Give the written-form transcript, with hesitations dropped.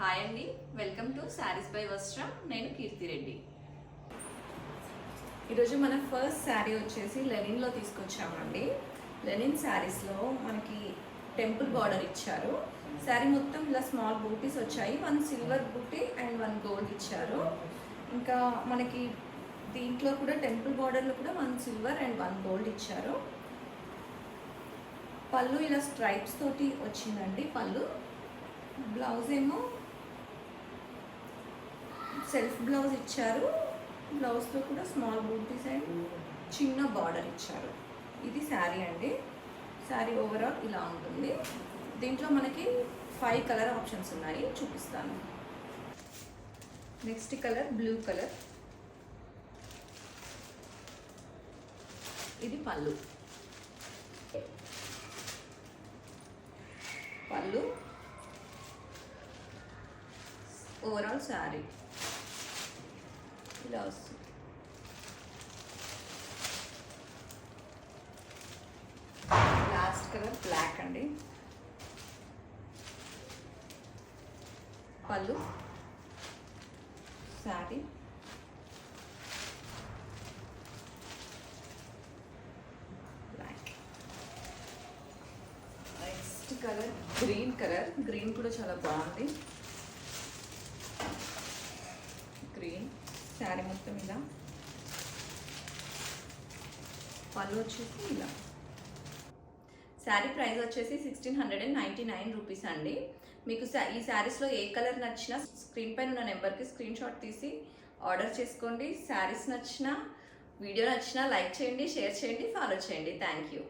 Hi అండి, welcome to saris by వస్త్ర. నేను కీర్తి రెడ్డి. ఈరోజు మన ఫస్ట్ శారీ వచ్చేసి లెనిన్లో తీసుకొచ్చామండి. లెనిన్ శారీస్లో మనకి టెంపుల్ బార్డర్ ఇచ్చారు. శారీ మొత్తం ఇలా స్మాల్ బూటీస్ వచ్చాయి. 1 సిల్వర్ బూటీ అండ్ 1 గోల్డ్ ఇచ్చారు. ఇంకా మనకి దీంట్లో కూడా టెంపుల్ బార్డర్లో కూడా 1 సిల్వర్ అండ్ 1 గోల్డ్ ఇచ్చారు. పళ్ళు ఇలా స్ట్రైప్స్ తోటి వచ్చిందండి. పళ్ళు బ్లౌజ్ ఏమో సెల్ఫ్ బ్లౌజ్ ఇచ్చారు. బ్లౌజ్లో కూడా స్మాల్ బూటీస్ అండ్ చిన్న బార్డర్ ఇచ్చారు. ఇది శారీ అండి. శారీ ఓవరాల్ ఇలా ఉంటుంది. దీంట్లో మనకి 5 కలర్ ఆప్షన్స్ ఉన్నాయి, చూపిస్తాను. Next colour blue colour. ఇది పళ్ళు. పళ్ళు ఓవరాల్ శారీ ఇలా వస్తుంది. లాస్ట్ కలర్ బ్లాక్ అండి. పళ్ళు sari black. Next colour green colour. Green కూడా చాలా బాగుంది. గ్రీన్ శారీ మొత్తం ఇలా. పళ్ళు వచ్చేసి ఇలా. శారీ ప్రైస్ వచ్చేసి 1699 రూపీస్ అండి. మీకు ఈ శారీస్లో ఏ కలర్ నచ్చినా స్క్రీన్ పైన ఉన్న నెంబర్కి స్క్రీన్ షాట్ తీసి ఆర్డర్ చేసుకోండి. శారీస్ నచ్చినా, వీడియో నచ్చినా లైక్ చేయండి, షేర్ చేయండి, ఫాలో చేయండి. Thank you.